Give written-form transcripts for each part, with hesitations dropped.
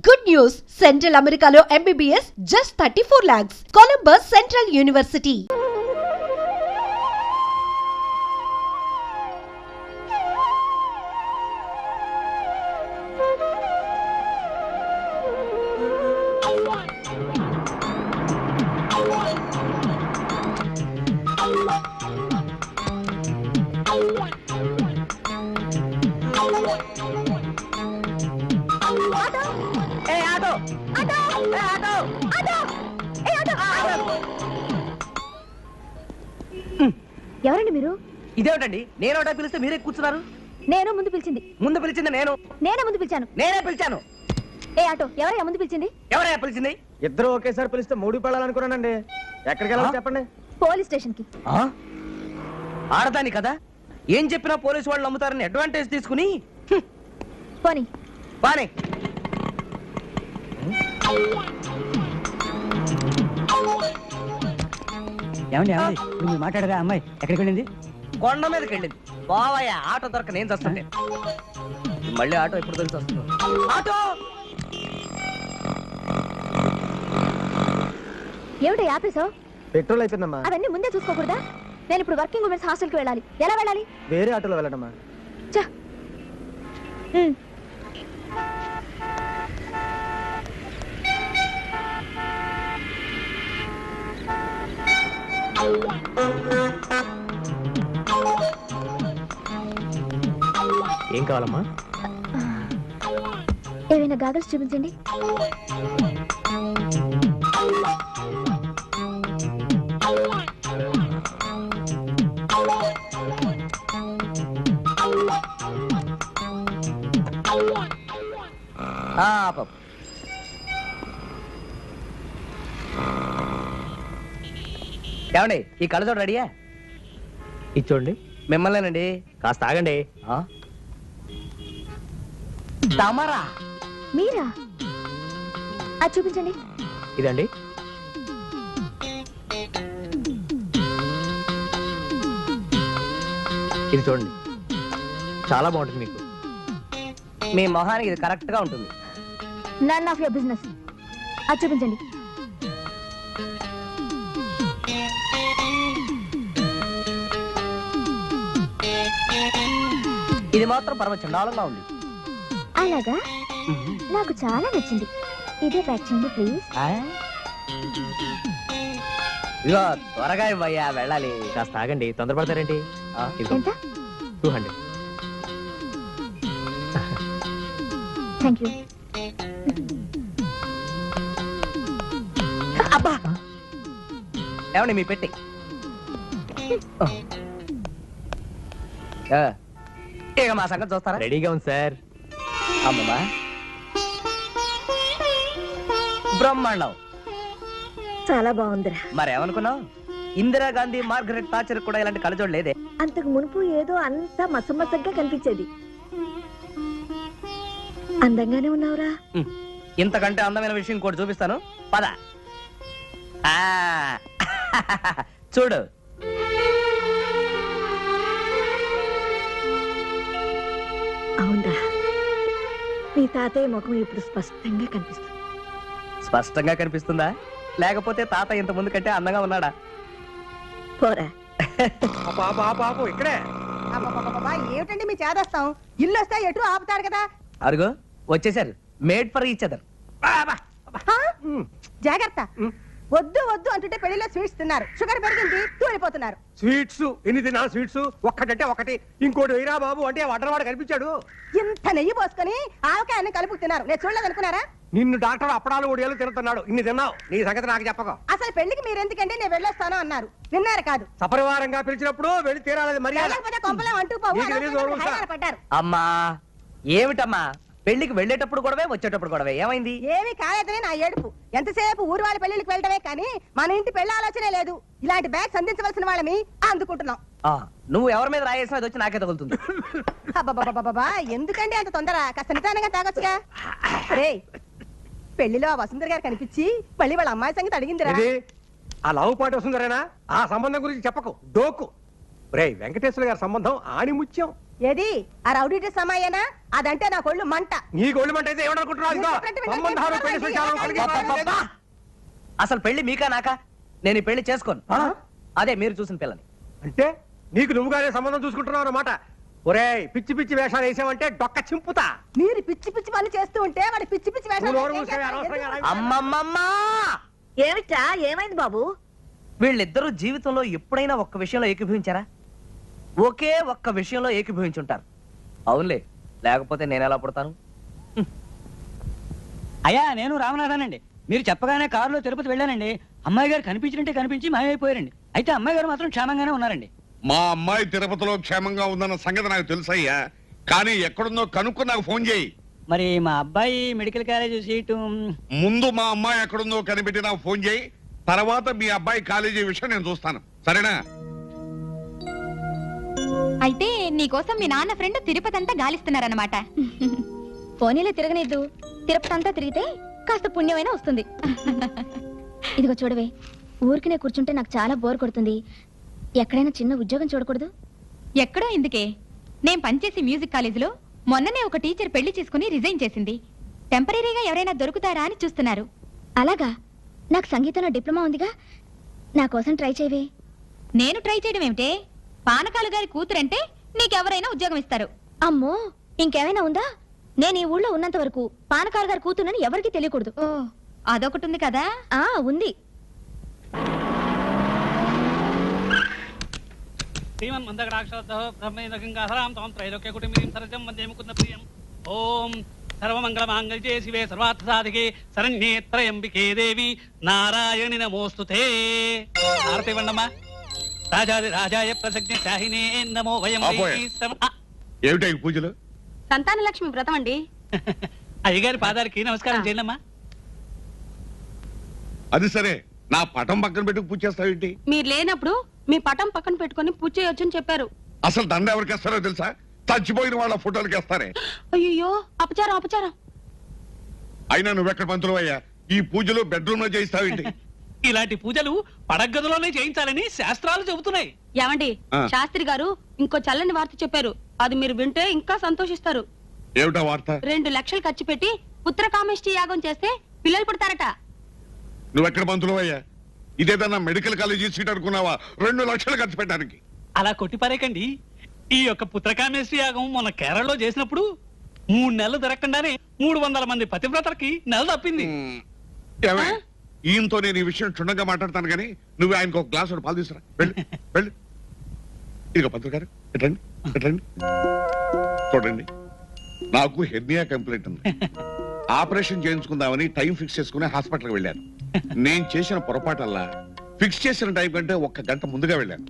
Good news! Central Americano MBBS just 34 lakhs. Columbus Central University. ఎవరండి మీరు? ఇదేమిటండి నేను ఒకటే పిలిస్తే మీరే కూర్చున్నారు? నేను ముందు పిలిచింది. ముందు పిలిచింది నేనే ముందు పిలిచాను. నేనే పిలిచాను. ఏ ఆటో, ఎవరయ్యా ముందు పిలిచింది? ఎవరయ్యా పిలిచింది? ఇద్దరు ఒకేసారి పిలిస్తే మూడు పెళ్ళాలనుకున్నానండి. ఎక్కడికి వెళ్ళాలి చెప్పండి. పోలీస్ స్టేషన్ కి. ఆడదాని కదా, ఏం చెప్పినా పోలీసు వాళ్ళు నమ్ముతారని అడ్వాంటేజ్ తీసుకుని పోనీ బానే. ఏమండి ఇప్పుడు మీరు మాట్లాడరా అమ్మాయి ఎక్కడికి వెళ్ళింది? కొండ మీదకి వెళ్ళింది. బావయ్య ఆటో దొరక నేను చస్తుంటే మళ్ళీ ఆటో ఎప్పుడు తెలిసి వస్తుంది. ఆటో ఏమిటి ఆపేసావు? పెట్రోల్ అయిపోయిందమ్మా. అవన్నీ ముందే చూసుకోకూడదా? నేను ఇప్పుడు వర్కింగ్ ఉమెన్స్ హాస్టల్ కి వెళ్ళాలి. ఎలా వెళ్ళాలి? వేరే ఆటోలో వెళ్ళడమ్మా. ఏం కావాలమ్మా? ఏమైనా గాగల్స్ చూపించండి. ఏమండి ఈ కళ్ళజోడు రెడీయా? ఇచ్చోండి. మిమ్మల్నేనండి. కాస్త ఆగండి. తమరా? మీరా? అది చూపించండి. ఇదండి. ఇది చూడండి, చాలా బాగుంటుంది మీకు. మీ మొహానికి ఇది కరెక్ట్ గా ఉంటుంది. None of your business. అది చూపించండి. ఇది మాత్రం పరమచండాలంగా ఉంది. అలాగా? నాకు చాలా నచ్చింది. ఇదే ప్యాక్ చేయండి ప్లీజ్. ఇదిగో త్వరగా ఇవ్వయ్యా, వెళ్ళాలి. కాస్త ఆగండి, తొందరపడతారేంటి? ఎంత? 200. Thank you. అబ్బా ఏమండి మీ పెట్టి ఇక మా సంగతి చూస్తారా? రెడీగా ఉంది సార్. అమ్మమ్మా బ్రహ్మాండం. చాలా బాగుందిరా. మరేమనుకున్నావు? ఇందిరాగాంధీ, మార్గరెట్ థాచర్ కూడా ఇలాంటి కళ్ళజోడు లేదే. అంతకు మునుపు ఏదో అంత మసమసగ్గా కనిపించేది. అందంగానే ఉన్నావురా. ఇంతకంటే అందమైన విషయం కూడా చూపిస్తాను, పద. చూడు. అవునరా, మీ తాతయ్య ముఖం ఇప్పుడు స్పష్టంగా కనిపిస్తుంది. స్పష్టంగా కనిపిస్తుందా, లేకపోతే తాత ఇంత ముందు కంటే అందంగా ఉన్నాడా? పోరా. ఇక్కడే ఏమిటండి మీ చేదస్తాం? ఇల్లు వస్తే ఎటు ఆపుతారు కదా. అరుగో వచ్చేసారు. Made for each other. జాగ్రత్త. వద్దు వద్దు అంటుంటే పెళ్లిలో స్వీట్స్ తిన్నారు, షుగర్ పెరిగింది, తూలిపోతున్నారు. స్వీట్స్ ఎన్ని తిన్నా స్వీట్స్ ఒక్కటంటే ఒకటి, ఇంకోటి వైరా బాబు అంటే వడ్డరవాడు కనిపించాడు. ఇంత నెయ్యి పోసుకొని ఆవకాయన్ని కలుపు తిన్నారు. నేను చూడలేదు అనుకున్నారా? నిన్ను డాక్టర్ అప్పడాలు ఒడియాలు తిరుగుతున్నాడు. ఇన్ని తిన్నావు, నీ సంగతి నాకు చెప్పక. అసలు పెళ్లికి మీరు ఎందుకంటే నేను వెళ్ళొస్తాను అన్నారు. విన్నారు కాదు? సపరివారంగా పిలిచినప్పుడు వెళ్ళి తీరాలి మర్యాద. వెళ్ళకపోతే కొంపలే అంటూ పోవు. నీకు తెలీదు, అనవసరంగా హైరాణ పడ్డారు. అమ్మా ఏమిటమ్మా, పెళ్లికి వెళ్ళేటప్పుడు గొడవే, వచ్చేటప్పుడు గొడవే, ఏమైంది? ఏమీ కాలేదని నా ఏడుపు. ఎంతసేపు ఊరు వాళ్ళ పెళ్లికి వెళ్ళడమే కానీ మన ఇంటి పెళ్లి ఆలోచనే లేదు. ఇలాంటి బ్యాగ్స్ అందించవలసిన వాళ్ళని అందుకుంటున్నాం. నువ్వు ఎవరి మీద రాయేసినా అది వచ్చి నాకే తగులుతుంది. అబ్బబ్బబ్బబ్బా, ఎందుకండి అంత తొందర? కాస్త నిదానంగా తాగొచ్చుగా. రే, పెళ్లిలో వసుంధర గారు కనిపించి మళ్ళీ వాళ్ళ అమ్మాయి సంగతి అడిగిందిరా. ఆ లవ్ పాట వస్తుందరేనా? ఆ సంబంధం గురించి చెప్పకు, డోకు. రే వెంకటేశ్వర గారి సంబంధం ఆణిముత్యం. ఏది ఆ రౌడీ డ్రెస్ అమ్మాయేనా? అదంటే నా కొళ్ళు మంట. నీ గోల్డ్ మంట అయితే ఏమనుకుంటున్నావు? ఇదిగో, సంబంధాలు పెళ్లి విషయాలు కలిగి అబ్బబ్బబ్బా! అసలు పెళ్లి మీకా నాకా? నేను ఈ పెళ్లి చేసుకోను. అదే మీరు చూసిన పిల్లని. అంటే నీకు నువ్వుగానే సంబంధం చూసుకుంటున్నావు అన్నమాట. ఒరేయ్, పిచ్చి పిచ్చి వేషాలు వేసావంటే డొక్క చింపుతా. మీరు పిచ్చి పిచ్చి పనులు చేస్తూ ఉంటే వాడి పిచ్చి పిచ్చి వేషాలు నువ్వు నోరు ఏం మూసేయ్, చేస్తావు? అనవసరంగా ఎందుకు? అమ్మమ్మమ్మా! ఏమిటా ఏమైంది బాబు? వీళ్ళిద్దరూ జీవితంలో ఎప్పుడైనా ఒక్క విషయంలో ఏకీభవించారా? ఒకే ఒక్క విషయంలో ఏకీభవించుంటారు. అవునులే, లేకపోతే నేను ఎలా పుడతాను? అయ్యా నేను రామనాథానండి. మీరు చెప్పగానే కారులో తిరుపతి వెళ్ళానండి. అమ్మాయి గారు కనిపించినట్టే కనిపించి మాయమైపోయారండి. అయితే అమ్మాయి గారు మాత్రం క్షేమంగానే ఉన్నారండి. మా అమ్మాయి తిరుపతిలో క్షేమంగా ఉందన్న సంగతి నాకు తెలుసయ్యా, కానీ ఎక్కడుందో కనుక్కొని నాకు ఫోన్ చేయి. మరి మా అబ్బాయి మెడికల్ కాలేజ్ సీటు ముందు మా అమ్మాయి ఎక్కడుందో కనిపెట్టి నాకు ఫోన్ చేయి. తర్వాత మీ అబ్బాయి కాలేజీ విషయం నేను చూస్తాను, సరేనా? అయితే నీకోసం మీ నాన్న ఫ్రెండ్ తిరుపతి అంతా గాలిస్తున్నారన్నమాట. పోనీలే తిరగనిద్దు. తిరుపతి అంతా తిరిగితే కాస్త పుణ్యమైనా వస్తుంది. ఇదిగో చూడవే, ఊరికినే కూర్చుంటే నాకు చాలా బోర్ కొడుతుంది. ఎక్కడైనా చిన్న ఉద్యోగం చూడకూడదు? ఎక్కడో ఇందుకే. నేను పనిచేసే మ్యూజిక్ కాలేజీలో మొన్ననే ఒక టీచర్ పెళ్లి చేసుకుని రిజైన్ చేసింది. టెంపరీగా ఎవరైనా దొరుకుతారా అని చూస్తున్నారు. అలాగా? నాకు సంగీతంలో డిప్లొమా ఉందిగా, నా కోసం ట్రై చేయవే. నేను ట్రై చేయడం ఏమిటే? పానకాలు గారి కూతురంటే నీకెవరైనా ఉద్యోగం ఇస్తారు. అమ్మో, ఇంకేమైనా ఉందా? నేను ఈ ఊళ్ళో ఉన్నంత వరకు పానకాలు గారి కూతురని ఎవరికి తెలియకూడదు. ఓ, అదొకటి ఉంది కదా? ఆ ఉంది. శ్రీమన్ మందగడాక్షరతో బ్రహ్మేంద్ర గంగాధరాం తాం త్రైలోక్య కుటుంబీం సరజం వందే ముకుంద ప్రియం. ఓం సర్వమంగళ మాంగళ్యే శివే సర్వార్థ సాధికే శరణ్యే త్రయంబికే దేవి నారాయణి నమోస్తుతే. ఆరతి వర్ణమా. రాజాది రాజాయ ప్రసజ్ఞ శాహినే నమో వయం. ఆపోయే. ఏమిటా ఈ పూజలు? సంతాన లక్ష్మి వ్రతం అండి. అయ్యగారి పాదాలకి నమస్కారం చేయండమ్మా. అది సరే, నా పటం పక్కన పెట్టి పూజ చేస్తావేంటి? మీరు లేనప్పుడు మీ పటం పక్కన పెట్టుకొని పూజ చేయొచ్చని చెప్పారు. అసలు దండ ఎవరికి వేస్తారో తెలుసా? చచ్చిపోయిన వాళ్ళ ఫోటోలకి వేస్తారే. అయ్యో, అపచారం అపచారం. అయినా నువ్వెక్కడ పంతులు అయ్యా? ఈ పూజలు బెడ్రూమ్ లో చేయిస్తావేంటి? ఇలాంటి పూజలు పడగదిలోనే చేయించాలని శాస్త్రాలు చెబుతున్నాయి. ఏమండి, ఆ. శాస్త్రి గారు ఇంకో చల్లని వార్త చెప్పారు. అది మీరు వింటే ఇంకా సంతోషిస్తారు. ఏమిటా వార్త? 2 లక్షలు ఖర్చు పెట్టి పుత్రకామేష్టి యాగం చేస్తే పిల్లలు పుడతారట. నువ్వెక్కడ పంతులు అయ్యా? ఇదేదన్నా మెడికల్ కాలేజీ సీట్ అనుకున్నావా 2 లక్షలు ఖర్చు పెట్టడానికి? అలా కొట్టిపారేకండి. ఈ యొక్క పుత్రకామేశ్వరి యాగం మొన్న కేరళలో చేసినప్పుడు 3 నెలలు తిరగకుండానే 300 మంది పతివ్రతలకి నెల తప్పింది. ఏమే, ఈయనతో నేను ఈ విషయం క్షుణ్ణంగా మాట్లాడతాను కానీ నువ్వు ఆయనకు ఒక గ్లాసు పాలు తీసుకురా. వెళ్ళు వెళ్ళు. ఇదిగో పంతులు గారు, ఎట్రండి ఎట్రండి. చూడండి, నాకు హెర్నియా కంప్లైంట్ ఉంది. ఆపరేషన్ చేయించుకుందామని టైం ఫిక్స్ చేసుకుని హాస్పిటల్కి వెళ్ళాను. నేను చేసిన పొరపాటల్లా ఫిక్స్ చేసిన టైం కంటే 1 గంట ముందుగా వెళ్ళాను.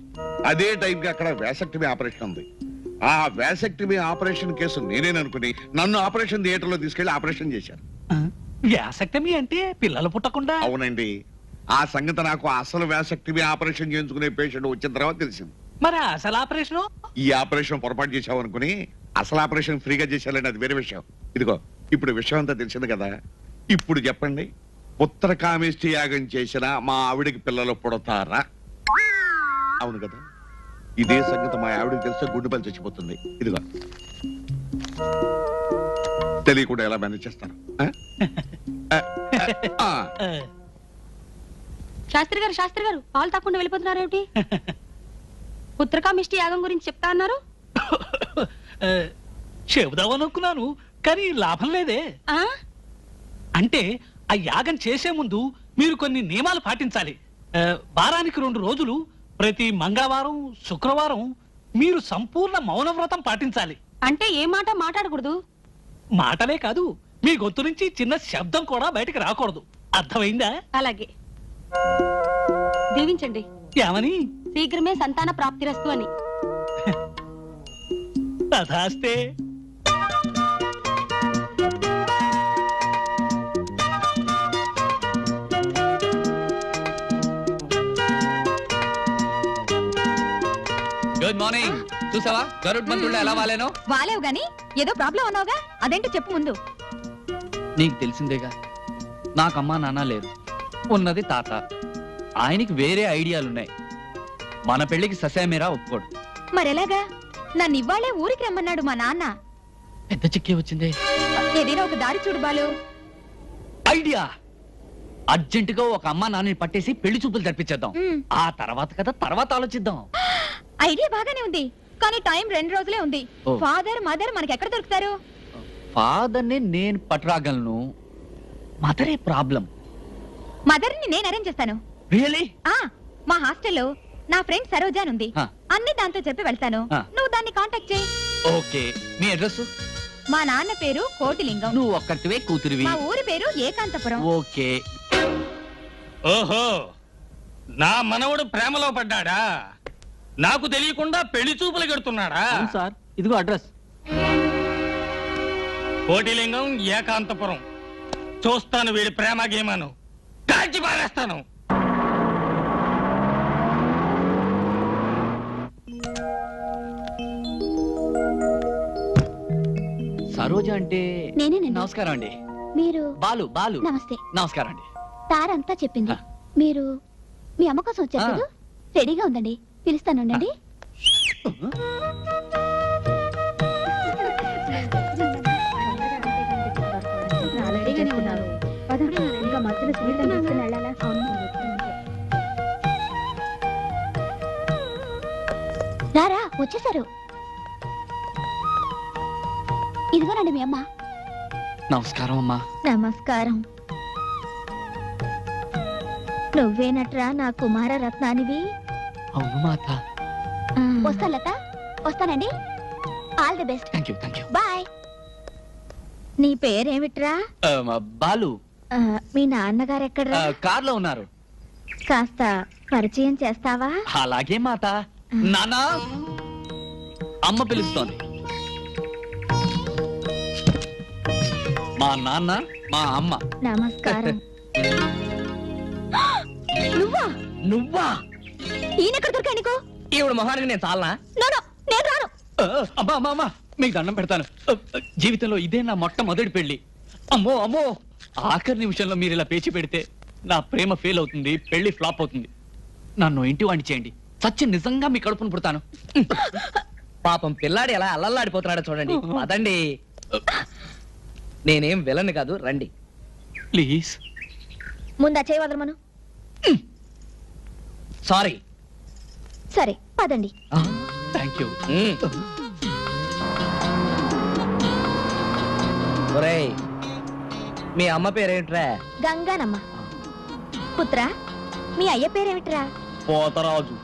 అదే టైంకి అక్కడ వ్యాసెక్టమీ ఆపరేషన్ ఉంది. ఆ వ్యాసెక్టమీ ఆపరేషన్ కేసు నేనేననుకుని నన్ను ఆపరేషన్ థియేటర్లో తీసుకెళ్లి ఆపరేషన్ చేశారు. వ్యాసక్టమీ అంటే పిల్లలు పుట్టకుండా? అవునండి, ఆ సంగతి నాకు అసలు వ్యాసెక్టమీ ఆపరేషన్ చేయించుకునే పేషెంట్ వచ్చిన తర్వాత తెలిసింది. మరి అసలు ఆపరేషన్? ఈ ఆపరేషన్ పొరపాటు చేశావు అనుకుని అసలు ఆపరేషన్ ఫ్రీగా చేశారండి, అది వేరే విషయం. ఇదిగో ఇప్పుడు విషయం అంతా తెలిసింది కదా. ఇప్పుడు చెప్పండి, పుత్రకామేష్టి యాగం చేసిన మా ఆవిడికి పిల్లలు పుడతారా? అవును కదా. ఇదే సంగతి మా ఆవిడకి తెలిస్తే గుండెపల్లి చచ్చిపోతుంది. ఇదిగో తెలియకుండా ఎలా మేనేజ్ చేస్తాను? శాస్త్రి గారు పాలు తప్పకుండా వెళ్ళిపోతున్నారేమిటి? పుత్రకామిష్టి యాగం గురించి చెప్తా అన్నారు. చెబుదామనుకున్నాను కానీ లాభం లేదే. ఆ? అంటే ఆ యాగం చేసే ముందు మీరు కొన్ని నియమాలు పాటించాలి. వారానికి 2 రోజులు ప్రతి మంగళవారం శుక్రవారం మీరు సంపూర్ణ మౌనవ్రతం పాటించాలి. అంటే ఏ మాట మాట్లాడకూడదు? మాటలే కాదు, మీ గొంతు నుంచి చిన్న శబ్దం కూడా బయటకు రాకూడదు. అర్థమైందా? అలాగే. దీవించండి. ఏమని? శీఘ్రమే సంతాన ప్రాప్తిరస్తు అని. తథాస్తే. Good morning. చూసావా గరుడ్ మంత్రుల్లో ఎలా వాలేనో? వాలేవు గాని ఏదో ప్రాబ్లం అన్నావుగా, అదేంటో చెప్పు ముందు. నీకు తెలిసిందేగా, నాకు అమ్మా నాన్న లేరు, ఉన్నది తాత. ఆయనకి వేరే ఐడియాలున్నాయి. మన పెళ్లికి ససేమేరా ఒప్పుకోడు. మరెలాగా? నన్ను ఇవ్వాలే ఊరికి రమ్మన్నాడు మా నాన్న. పెద్ద చిక్కే వచ్చింది. ఏదైనా ఒక దారి చూడు బాలు. ఐడియా! అర్జెంటుగా ఒక అమ్మా నాన్నని పట్టేసి పెళ్లి చూపులు జరిపించేద్దాం. ఆ తర్వాత కదా తర్వాత ఆలోచిద్దాం. ఐడియా బాగానే ఉంది, కానీ టైం 2 రోజులే ఉంది. ఓ. ఫాదర్ మదర్ మనకి ఎక్కడ దొరుకుతారు? ఫాదర్ని నేను పట్టురాగలను, మదరే ప్రాబ్లం. మదర్ ని నేను అరేంజ్ చేస్తాను. రియలీ? మా హాస్టల్లో నా ఫ్రెండ్ సరోజా అని ఉంది. ఆ. అన్ని దాంతో చెప్పి వెళ్తాను. ఆ. నువ్వు దాన్ని కాంటాక్ట్ చేయి. ఓకే. మీ అడ్రస్? మా నాన్న పేరు కోటిలింగం. నువ్వు ఒక్కటివే కూతురివి. మా ఊరి పేరు ఏకాంతపురం. ఓకే. ఓహో, నా మనవడు ప్రేమలో పడ్డాడా? నాకు తెలియకుండా పెళ్లి చూపులు కడుతున్నాడా? సార్ ఇదిగో అడ్రస్. కోటిలింగం, ఏకాంతపురం. చూస్తాను వీడి ప్రేమ గేమాను, కాల్చి పారేస్తాను. సరోజ అంటే? నేనేనండి. నమస్కారం అండి. మీరు? బాలు. బాలు. నమస్తే. నమస్కారం అండి. తారంతా చెప్పింది. ఆ. మీరు మీ అమ్మ కోసం వచ్చారు ఆ. కదా? రెడీగా ఉందండి, పిలుస్తానుండండి. రారా, వచ్చేసారు. ఇదిగోనండి మీ అమ్మ. నమస్కారం అమ్మా. నమస్కారం. నువ్వేనట్రా నా కుమార రత్నానివి? అవును మాత. వస్తా లత, వస్తానండి. All the best. Thank you. Thank you. Bye. నీ పేరేమిట్రా? బాలు. మీ నాన్నగారు ఎక్కడ్రా? కార్లో ఉన్నారు. కాస్త పరిచయం చేస్తావా? అలాగే మాత. నానా, అమ్మ పిలుస్తోంది. మా నాన్న, మా అమ్మ. నమస్కారం. నువ్వా? నువ్వా? ఈయనెక్కడ దొరికా నీకు? ఈవిడ మొహానికి నేను చాలనా? నేను రాను. అమ్మా అమ్మా అమ్మా, మీకు దండం పెడతాను. జీవితంలో ఇదే నా మొట్టమొదటి పెళ్లి. అమ్మో అమ్మో, ఆఖరి నిమిషంలో మీరు ఇలా పేచి పెడితే నా ప్రేమ ఫెయిల్ అవుతుంది, పెళ్లి ఫ్లాప్ అవుతుంది. నన్ను ఇంటి వాణ్ణి చేయండి, సచ్చి నిజంగా మీ కడుపును పుడతాను. పాపం పిల్లాడు ఎలా అల్లల్లాడిపోతున్నాడో చూడండి. అదండి, నేనేం విలన్ కాదు, రండి. ప్లీజ్. ముందా చేయి వదలమను. సారీ. సరే పదండి. Thank you. ఒరేయ్, మీ అమ్మ పేరేంట్రా? గంగానమ్మ. పుత్ర, మీ అయ్య పేరేమిట్రా? పోతరాజు.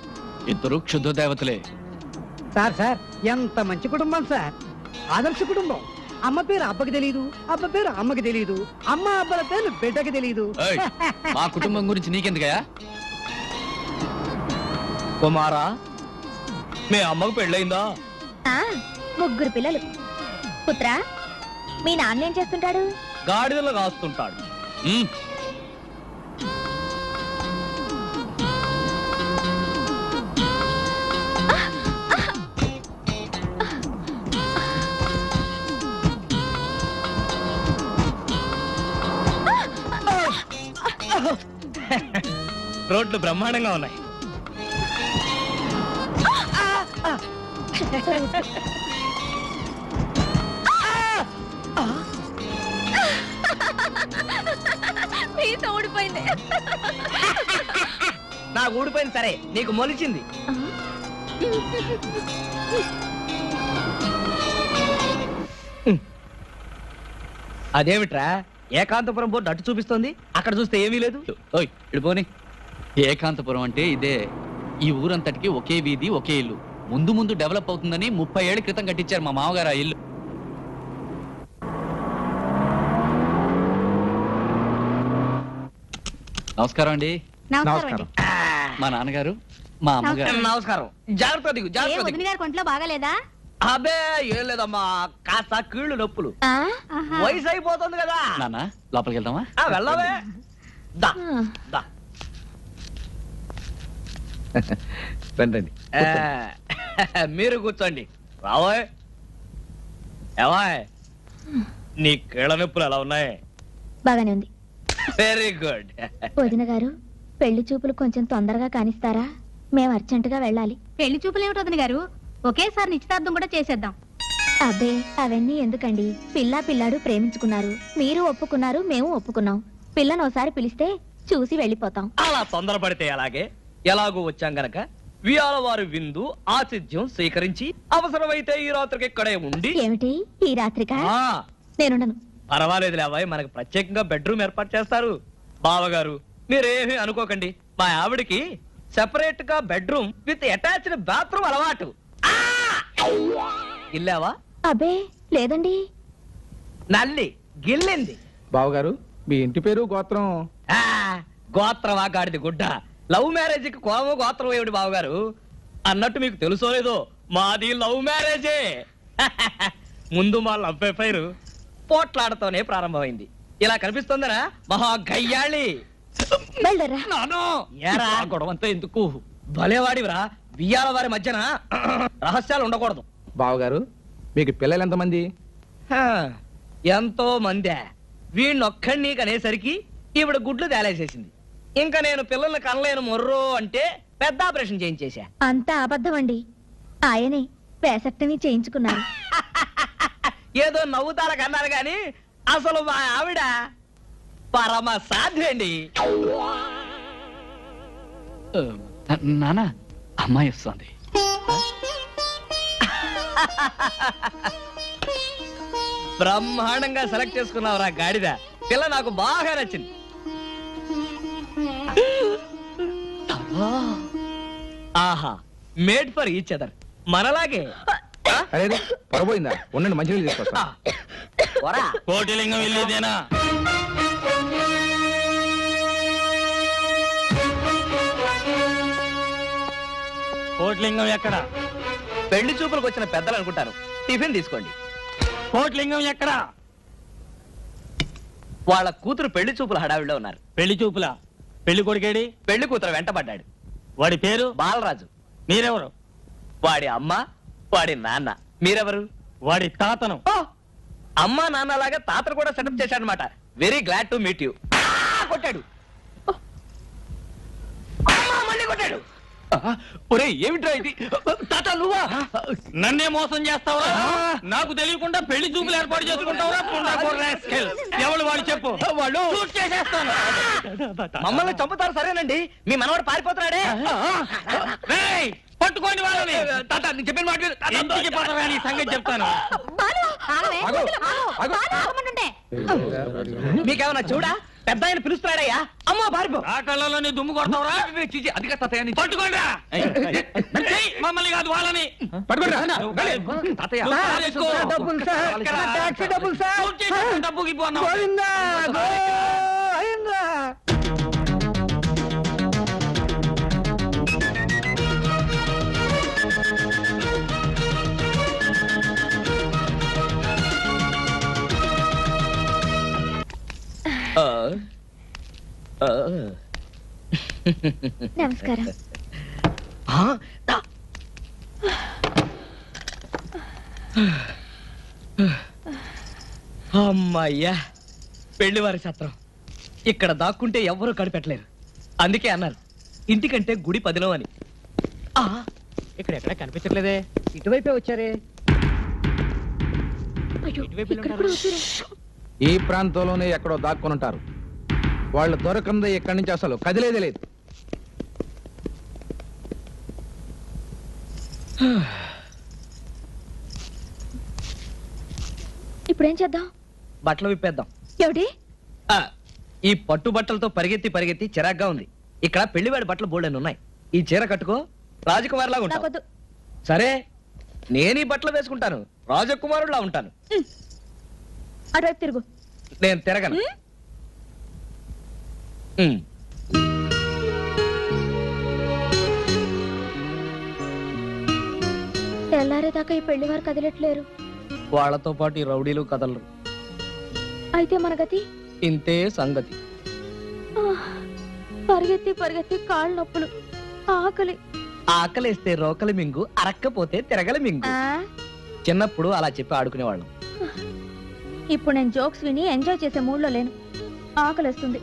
ఇద్దరు క్షుద్ర దేవతలే. సార్ ఎంత మంచి కుటుంబం సార్, ఆదర్శ కుటుంబం. అమ్మ పేరు అబ్బకి తెలియదు, అబ్బ పేరు అమ్మకి తెలియదు, అమ్మ అబ్బల పేరు బిడ్డకి తెలియదు. ఏయ్, మా కుటుంబం గురించి నీకెందుకయ్యా? కుమారా, మీ అమ్మకు పెళ్ళయిందా? 3 పిల్లలు. పుత్ర, మీ నాన్న ఏం చేస్తుంటాడు? గాడిదలు కాస్తుంటాడు. రోడ్లు బ్రహ్మాండంగా ఉన్నాయి. ఊడిపోయింది. నాకు ఊడిపోయింది సరే, నీకు మొలిచింది. అదేమిట్రా, ఏకాంతపురం బోర్డు అటు చూపిస్తోంది, అక్కడ చూస్తే ఏమీ లేదు. ఓయ్ ఇడిపోని. ఏకాంతపురం అంటే ఇదే. ఈ ఊరంతటికి ఒకే వీధి, ఒకే ఇల్లు. ముందు ముందు డెవలప్ అవుతుందని 30 ఏళ్ల క్రితం కట్టించారు మా మామగారు ఆ ఇల్లు. నమస్కారం అండి. నమస్కారం. మా నాన్నగారు, మా అమ్మగారు. నమస్కారం. జాగ్రత్త దిగు, జాగ్రత్త దిగు. గారి కొంట్లో బాగాలేదా? అబే ఏం లేదమ్మా, కాస్త కీళ్ళు నొప్పులు. వయసు అయిపోతుంది కదా. నాన్న లోపలికి వెళ్దామా? వెళ్ళవే. దా దా. రండి. మీరు కూర్చోండి. రావోయ్. ఏవాయ్, నీ కీళ్ళ నొప్పులు ఎలా ఉన్నాయి? బాగానే ఉంది. Very good. వదిన గారు, పెళ్లి చూపులు కొంచెం తొందరగా కానిస్తారా? మేము అర్జెంటుగా వెళ్ళాలి. పెళ్లి చూపులు ఏమిటి వదిన గారు? ఒకేసారి నిశ్చితార్థం కూడా చేసేద్దాం. అబ్బే అవన్నీ ఎందుకండి, పిల్లాడు ప్రేమించుకున్నారు, మీరు ఒప్పుకున్నారు, మేము ఒప్పుకున్నాం. పిల్లను ఒకసారి పిలిస్తే చూసి వెళ్ళిపోతాం. అలా తొందరపడితే అలాగే, ఎలాగో వచ్చాం గనక వియాల వారి విందు ఆతిథ్యం స్వీకరించి అవసరమైతే ఈ రాత్రికి ఇక్కడే ఉండి. ఏమిటి ఈ రాత్రిక? ఆ, నేనుండను. పర్వాలేదులే అబ్బాయి, మనకు ప్రత్యేకంగా బెడ్రూమ్ ఏర్పాటు చేస్తారు. బావగారు మీరేమీ అనుకోకండి, మా ఆవిడికి సెపరేట్ గా బెడ్రూమ్ విత్ అటాచ్డ్ బాత్రూమ్ అలవాటు. ఇల్లావా? అబ్బే లేదండి. నల్లి గిల్లింది. బావగారు మీ ఇంటి పేరు గోత్రం? ఆ, గోత్రమా గాడిది గుడ్డ, లవ్ మ్యారేజ్ కి కోమో గోత్రం ఏమిటి బావగారు? అన్నట్టు మీకు తెలుసో లేదో, మాది లవ్ మ్యారేజే. ముందు మా లవ్ అఫైర్ పోట్లాడతోనే ప్రారంభమైంది. ఇలా కనిపిస్తుందనా మహా గయ్యాళి. ఏరా గొడవంతా ఎందుకు? భలేవాడివిరా, బియ్యాల వారి మధ్యన రహస్యాలు ఉండకూడదు. బావగారు మీకు పిల్లలు ఎంతమంది? ఎంతో మందే. వీణ్ణొక్కడిని కనేసరికి ఈవిడ గుడ్లు తేలేసేసింది. ఇంకా నేను పిల్లల్ని కనలేను మొర్రో అంటే పెద్ద ఆపరేషన్ చేయించేశా. అంతా అబద్ధం అండి. ఆయనే వేసక్తిని చేయించుకున్నారు. ఏదో నవ్వుతాలకు అన్నారు గాని అసలు మా ఆవిడ పరమ సాధ్యండి. నానా అమ్మాయి వస్తుంది. బ్రహ్మాండంగా సెలెక్ట్ చేసుకున్నావురా గాడిద. పిల్ల నాకు బాగా నచ్చింది. ఆహా, మేడ్ ఫర్ ఈచ్ అదర్, మనలాగే. అరే పొరపోయిందా? ఉండండి, మంచినీళ్ళు తీసుకొస్తా. కోటిలింగం వెళ్ళేదేనా? కోటిలింగం ఎక్కడ? పెళ్లి చూపులకు వచ్చిన పెద్దలు అనుకుంటాను. టిఫిన్ తీసుకోండి. కోటిలింగం ఎక్కడ? వాళ్ళ కూతురు పెళ్లి చూపుల హడావిడిలో ఉన్నారు. పెళ్లి చూపులా? పెళ్లి కొడుకేడి? పెళ్లి కూతురు వెంటబడ్డాడు. వాడి పేరు? బాలరాజు. మీరెవరు? వాడి అమ్మ, వాడి నాన్న. మీరెవరు? వాడి తాతను. అమ్మా నాన్నలాగా తాతను కూడా సెటప్ చేశాడనమాట. Very glad to meet you. కొట్టాడు. మళ్ళీ కొట్టాడు. ఒరే ఏమిట్రా ఇది? తాత నువ్వా? నన్నే మోసం చేస్తావా? నాకు తెలియకుండా పెళ్లి చూపులు ఏర్పాటు చేసుకుంటావా? ఎవరు వాడు చెప్పు. వాళ్ళు చేసేస్తాను. మమ్మల్ని చంపుతారు సరేనండి, మీ మనవాడు పారిపోతున్నాడే. పట్టుకోండి వాళ్ళని. తాత నేను చెప్పిన మాట ఇంటికి పోతావా నీ సంగతి చెప్తాను. మీకేమన్నా చూడా? పెద్ద ఆయన పిలుస్తున్నాడయ్యా. అమ్మా పారిపో. ఆ కళ్ళలోనే దుమ్ము కొడతావరా? అది పట్టుకోండి. మమ్మల్ని కాదు వాళ్ళని. డబ్బుకి పోన్నా. నమస్కారం. అమ్మయ్యా, పెళ్లివారి సత్రం. ఇక్కడ దాక్కుంటే ఎవ్వరూ కనిపెట్టలేరు. అందుకే అన్నారు ఇంటికంటే గుడి పదిలో అని. ఇక్కడ ఎక్కడ కనిపించట్లేదే. ఇటువైపే వచ్చారే. ఈ ప్రాంతంలోనే ఎక్కడో దాక్కుని ఉంటారు. వాళ్ళు దొరకందే ఇక్కడి నుంచి అసలు కదిలేదే లేదు. ఇప్పుడేం చేద్దాం? బట్టలు విప్పేద్దాం. ఏమిటి? ఈ పట్టు బట్టలతో పరిగెత్తి చిరాగ్గా ఉంది. ఇక్కడ పెళ్లివాడి బట్టలు బోల్డెన్ ఉన్నాయి. ఈ చీర కట్టుకో, రాజకుమారులాగా ఉంటావు. నాకొద్దు. సరే, నేను ఈ బట్టలు వేసుకుంటాను, రాజకుమారుడులా ఉంటాను. అటువైపు తిరుగు. నేను తిరగను. తెల్లారేదాకా ఈ పెళ్లి వారు కదిలట్లేరు. వాళ్లతో పాటు ఈ రౌడీలు కదలరు. అయితే మన గతి ఇంతే సంగతి. పరిగెత్తి కాళ్ళు నొప్పులు, ఆకలి. ఆకలేస్తే రోకలి మింగు, అరక్కపోతే తిరగలి మింగు. చిన్నప్పుడు అలా చెప్పి ఆడుకునేవాళ్ళం. ఇప్పుడు నేను జోక్స్ విని ఎంజాయ్ చేసే మూడ్లో లేను. ఆకలిస్తుంది.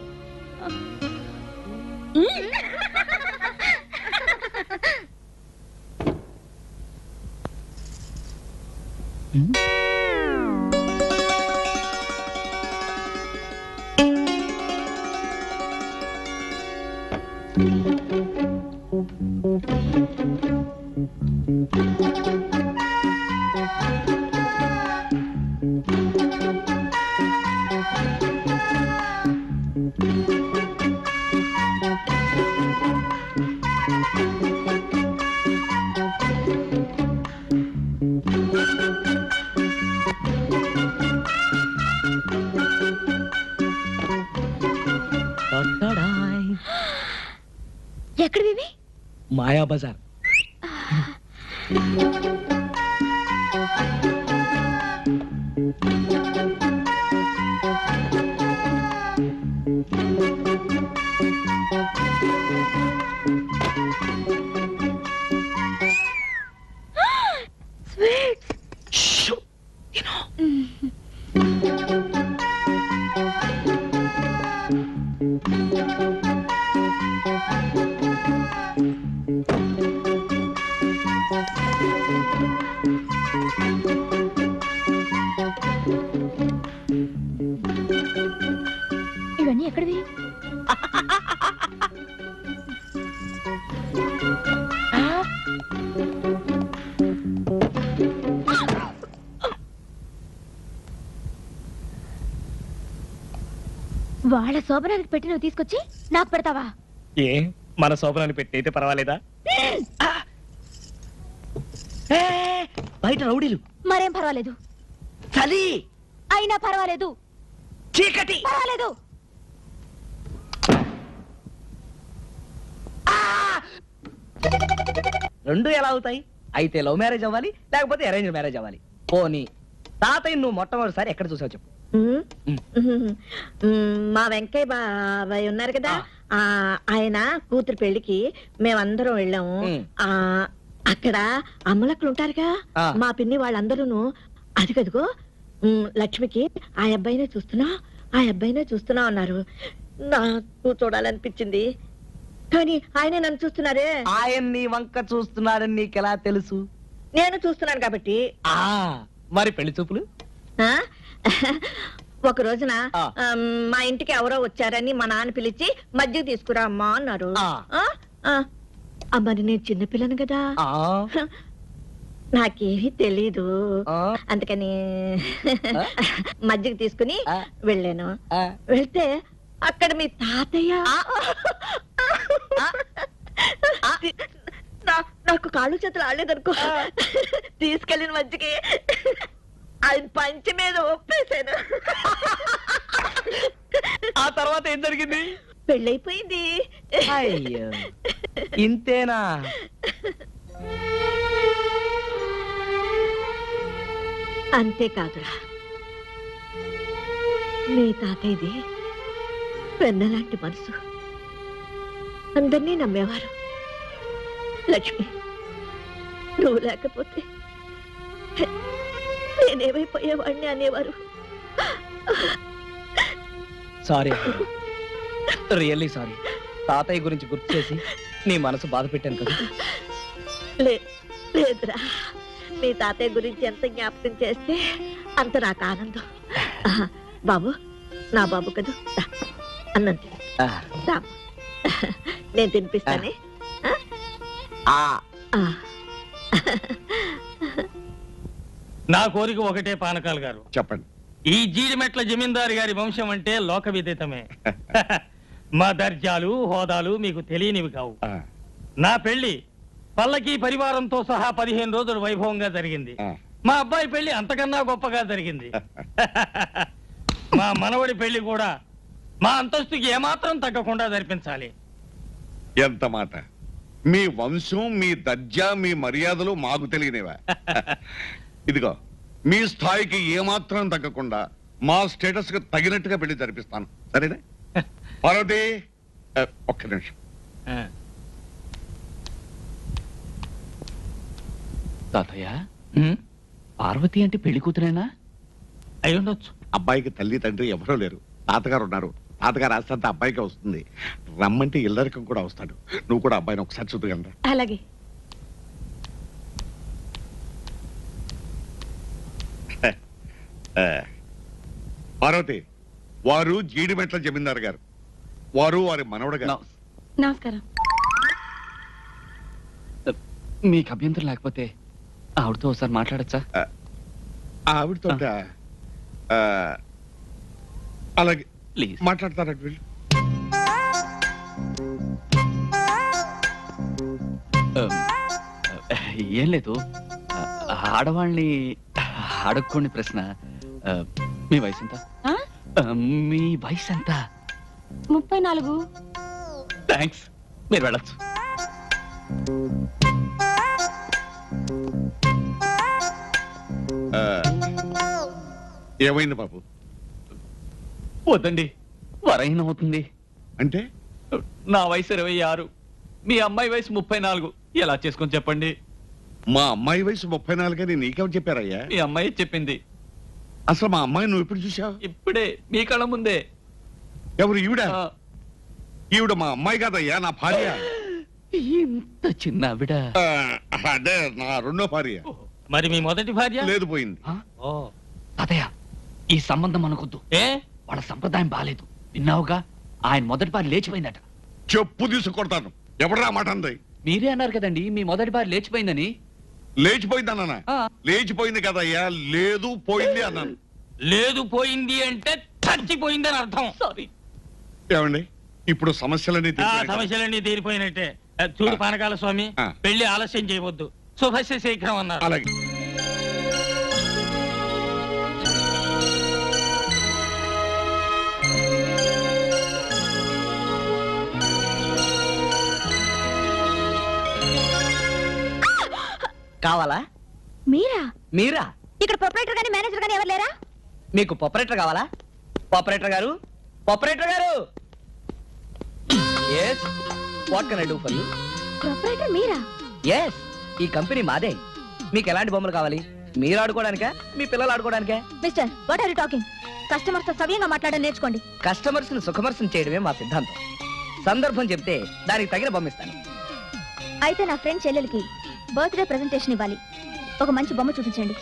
ఎక్కడివి? మాయా బజార్. ఇవన్నీ ఎక్కడివి? వాళ్ళ శోభనానికి పెట్టి నువ్వు తీసుకొచ్చి నాకు పెడతావా? ఏ మన శోభనాన్ని పెట్టి అయితే పర్వాలేదా? బయట రౌడీలు. మరేం పర్వాలేదు. చలి అయినా పర్వాలేదు. చీకటి పర్వాలేదు. రెండు ఎలా అవుతాయి? అయితే లవ్ మ్యారేజ్ అవ్వాలి, లేకపోతే అరేంజ్ మ్యారేజ్ అవ్వాలి. పోనీ తాతయ్య నువ్వు మొట్టమొదటిసారి ఎక్కడ చూసావు చెప్పు. మా వెంకయ్య బాబాయ్ ఉన్నారు కదా, ఆయన కూతురు పెళ్లికి మేమందరం వెళ్ళాము. అక్కడ అమ్మలక్కలు ఉంటారుగా, మా పిన్ని వాళ్ళందరూ అదిగదిగో లక్ష్మికి ఆ అబ్బాయినే చూస్తున్నా అన్నారు. నాకు చూడాలనిపించింది, కానీ ఆయనే నన్ను చూస్తున్నారే. ఆయన నీ వంక చూస్తున్నారని నీకెలా తెలుసు? నేను చూస్తున్నాను కాబట్టి. మరి పెళ్లి చూపులు? ఒక రోజున మా ఇంటికి ఎవరో వచ్చారని మా నాన్న పిలిచి మజ్జిగ తీసుకురా అమ్మా అన్నారు. మరి నేను చిన్నపిల్లను కదా, నాకేమీ తెలీదు. అందుకని మజ్జిగ తీసుకుని వెళ్ళాను. వెళ్తే అక్కడ మీ తాతయ్య నాకు కాళ్ళు చేతులు ఆడలేదనుకో, తీసుకెళ్ళిన మజ్జిగకి ఆయన పంచి మీద ఒప్పేశాను. ఆ తర్వాత ఏం జరిగింది? పెళ్ళైపోయింది. అయ్యో, ఇంతేనా? అంతేకాదురా, మీ తాతయ్యది వెన్నలాంటి మనసు, అందరినీ నమ్మేవారు. లక్ష్మి, నువ్వు లేకపోతే నేనేమైపోయేవాడిని అనేవారు. Sorry, really sorry. తాతయ్య గురించి గుర్తు చేసి నీ మనసు బాధ పెట్టాను కదా. లేదురా, మీ తాతయ్య గురించి ఎంత జ్ఞాపకం చేస్తే అంత నాకు ఆనందం. బాబు, నా బాబు కదా, అన్నం తిను. నేను తినిపిస్తానే. నా కోరిక ఒకటే పానకాలు గారు. చెప్పండి. ఈ జీడిమెట్ల జమీందారు గారి వంశం అంటే లోక విదితమే. మా దర్జాలు హోదాలు మీకు తెలియనివి కావు. నా పెళ్లి పల్లకి పరివారంతో సహా 15 రోజులు వైభవంగా జరిగింది. మా అబ్బాయి పెళ్లి అంతకన్నా గొప్పగా జరిగింది. మా మనవడి పెళ్లి కూడా మా అంతస్తుకి ఏమాత్రం తగ్గకుండా జరిపించాలి. ఎంత మాట! మీ వంశం, మీ దర్జా, మీ మర్యాదలు మాకు తెలియనివా? ఇదిగో, మీ స్థాయికి ఏమాత్రం తగ్గకుండా మా స్టేటస్ కు తగినట్టుగా పెళ్లి జరిపిస్తాను, సరేనా? పార్వతి, ఒక్క నిమిషం. తాతయ్య, పార్వతి అంటే పెళ్లి కూతురేనా? అయి ఉండొచ్చు. అబ్బాయికి తల్లి తండ్రి ఎవరూ లేరు, తాతగారు ఉన్నారు. తాతగారు ఆస్తంతా అబ్బాయికే వస్తుంది. రమ్మంటే ఇల్లరికం కూడా వస్తాడు. నువ్వు కూడా అబ్బాయిని ఒకసారి చూడగలరా? అలాగే. పార్వతి, వారు జీడిమెట్ల జమీందారు గారు, వారు వారి మనవడు గారు. నమస్కారం. మీకు అభ్యంతరం లేకపోతే ఆవిడతో ఒకసారి మాట్లాడచ్చా? ఆవిడతో అలాగే ప్లీజ్ మాట్లాడతారట వీళ్ళు. ఏం లేదు, ఆడవాళ్ళని అడుక్కోండి ప్రశ్న. మీ వయసు ఎంత? మీ వయసు ఎంత? 34. థ్యాంక్స్, మీరు వెళ్ళచ్చు. ఏమైంది బాబు? వద్దండి, వరైన అవుతుంది. అంటే నా వయసు 26, మీ అమ్మాయి వయసు 34. ఎలా చేసుకొని చెప్పండి? మా అమ్మాయి వయసు 34 అని నీకెవరు చెప్పారయ్యా? మీ అమ్మాయి చెప్పింది. అసలు మా అమ్మాయి నువ్వు ఎప్పుడు చూసావు? ఇప్పుడే మీ కళ్ళ ముందే. ఎవరు ఈవిడ? ఆ, ఈవిడ మా అమ్మాయి కాదయ్యా, నా భార్య. ఇంత చిన్న ఆవిడ. అదే నా రెండో భార్య. మరి మీ మొదటి భార్య? లేదు, పోయింది. ఓ, తాతయ్య, ఈ సంబంధం అనుకొద్దు. ఏ వాళ్ళ సంప్రదాయం బాలేదు. విన్నావుగా, ఆయన మొదటి బారి లేచిపోయిందట. చెప్పు తీసుకొడతాను. ఎవడరా మాట అంది? మీరే అన్నారు కదండి మీ మొదటి బారి లేచిపోయిందని. లేచిపోయింది అన్నానా? ఆ. లేచిపోయింది కదయ్యా, లేదు పోయింది అన్నాను. లేదు పోయింది అంటే చచ్చిపోయిందని అర్థం. సారీ. ఏమండి, ఇప్పుడు సమస్యలన్నీ ఆ తీరిపోయాయి. సమస్యలన్నీ తీరిపోయినట్టే. చూడు పానకాల స్వామి, ఆ. పెళ్లి ఆలస్యం చేయవద్దు, శుభస్య శీఘ్రం అన్నారు. అలాగే. కావాలా? మీరా? మీరా? ఇక్కడ ప్రొపరేటర్ గానీ మేనేజర్ గానీ ఎవరు లేరా? మీకు ఆపరేటర్ కావాలా? ఆపరేటర్ గారు, ఆపరేటర్ గారు. yes what can I do for you? Proprietor మీరా? yes ఈ కంపెనీ మాదే. మీకు ఎలాంటి బొమ్మలు కావాలి? మీరు ఆడుకోవడానికా, మీ పిల్లలు ఆడుకోవడానికా? Mister, what are you talking? Customers తో సవ్యంగా మాట్లాడడం నేర్చుకోండి. కస్టమర్స్ ని సుఖమర్శం చేయడమే మా సిద్ధాంతం. సందర్భం చెప్తే దానికి తగిన బొమ్మ ఇస్తాను. అయితే నా ఫ్రెండ్ చెల్లెలకి బర్త్డే ప్రెజెంటేషన్ ఇవ్వాలి. ఒక మంచి బొమ్మ చూపించండి.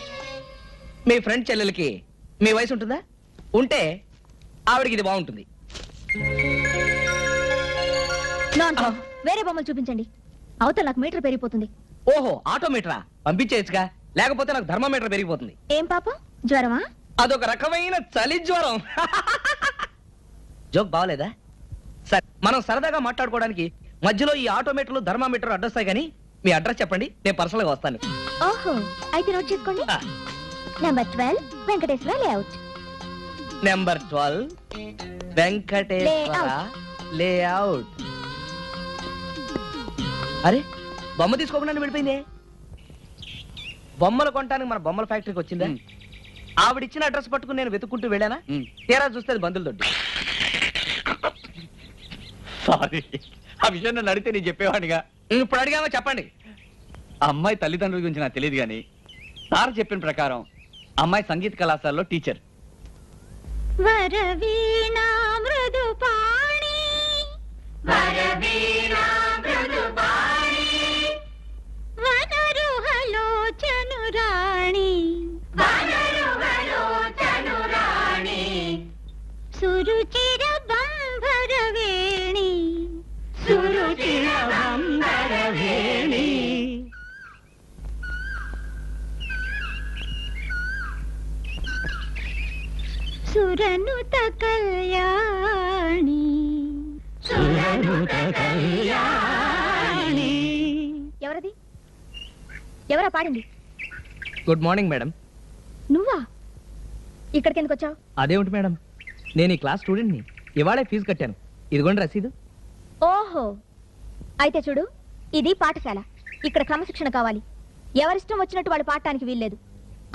మీ ఫ్రెండ్ చెల్లెలకి మీ వయసు ఉంటుందా? ఉంటే ఆవిడకి ఇది బాగుంటుంది. వేరే బొమ్మలు చూపించండి. అవతల నాకు మీటర్ పెరిగిపోతుంది. ఓహో, ఆటోమీటరా? పంపించేయచ్చుగా, లేకపోతే నాకు థర్మోమీటర్ పెరిగిపోతుంది. ఏం పాపం, జ్వరమా? అదొక రకమైన చలి జ్వరం. జోక్ బాగలేదా? సరే, మనం సరదాగా మాట్లాడుకోవడానికి మధ్యలో ఈ ఆటోమీటర్లు థర్మామీటర్ అడ్డొస్తాయి. కానీ మీ అడ్రస్ చెప్పండి, నేను పర్సనల్ గా వస్తాను. ఓహో, అయితే నోట్ చేసుకోండి. ఆ. Number 12 Venkateswara layout. Number 12 Venkateswara layout. అరే, బొమ్మ తీసుకోకుండా వెళ్ళిపోయిందే. బొమ్మలు కొనడానికి మన బొమ్మల ఫ్యాక్టరీకి వచ్చిందా? ఆవిడిచ్చిన అడ్రస్ పట్టుకుని నేను వెతుక్కుంటూ వెళ్ళానా? తీరా చూస్తే అది బంధువులు దొడ్డి. సారీ, ఆ విషయం నన్ను అడిగితే నేను చెప్పేవాడిగా. ఇప్పుడు అడిగామో చెప్పండి. అమ్మాయి తల్లిదండ్రుల గురించి నాకు తెలియదు కానీ సార్ చెప్పిన ప్రకారం అమ్మాయి సంగీత కళాశాలలో టీచర్. వరవీణా మృదుపాణి, వరవీణా మృదుపాణి, వనరుహలోచనురాణి, వనరుహలోచనురాణి, సురుచిర బంభరవేణి, సురుచిర బంభరవేణి. సురనుత కళ్యాణి, సురనుత కళ్యాణి. ఎవరది? ఎవరా పాడింది? Good morning madam. నువ్వా? ఇక్కడికి ఎందుకు వచ్చావు? అదేమిటి మేడం, నేను ఈ క్లాస్ స్టూడెంట్ని. ఇవాళే ఫీజు కట్టాను. ఇదిగోండి రసీదు. ఓహో, అయితే చూడు, ఇది పాఠశాల. ఇక్కడ క్రమశిక్షణ కావాలి. ఎవరిష్టం వచ్చినట్టు వాళ్ళు పాడటానికి వీల్లేదు.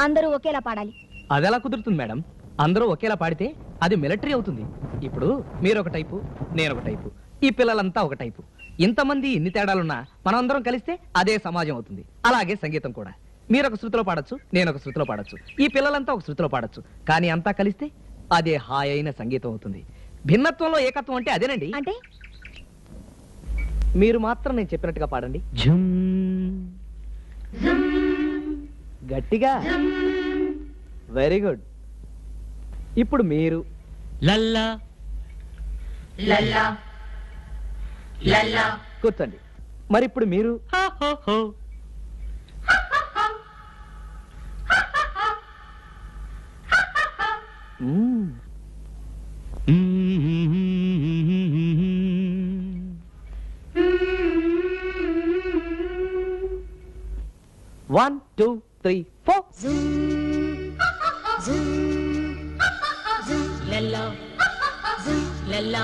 అందరూ ఒకేలా పాడాలి. అదెలా కుదురుతుంది మేడం? అందరూ ఒకేలా పాడితే అది మిలిటరీ అవుతుంది. ఇప్పుడు మీరు ఒక టైపు, నేను ఒక టైపు, ఈ పిల్లలంతా ఒక టైపు. ఇంతమంది ఇన్ని తేడాలున్నా మనం అందరం కలిస్తే అదే సమాజం అవుతుంది. అలాగే సంగీతం కూడా. మీరు ఒక శృతిలో పాడొచ్చు, నేను ఒక శృతిలో పాడొచ్చు, ఈ పిల్లలంతా ఒక శృతిలో పాడొచ్చు. కానీ అంతా కలిస్తే అదే హాయ్ అయిన సంగీతం అవుతుంది. భిన్నత్వంలో ఏకత్వం అంటే అదేనండి. అంటే మీరు మాత్రం నేను చెప్పినట్టుగా పాడండి. గట్టిగా. Very good. ఇప్పుడు మీరు లల్లా లల్లా లల్లా కూర్చోండి. మరి ఇప్పుడు మీరు హో హో హో. మ్మ్. One, 2, 3, 4. లల్లా లల్లా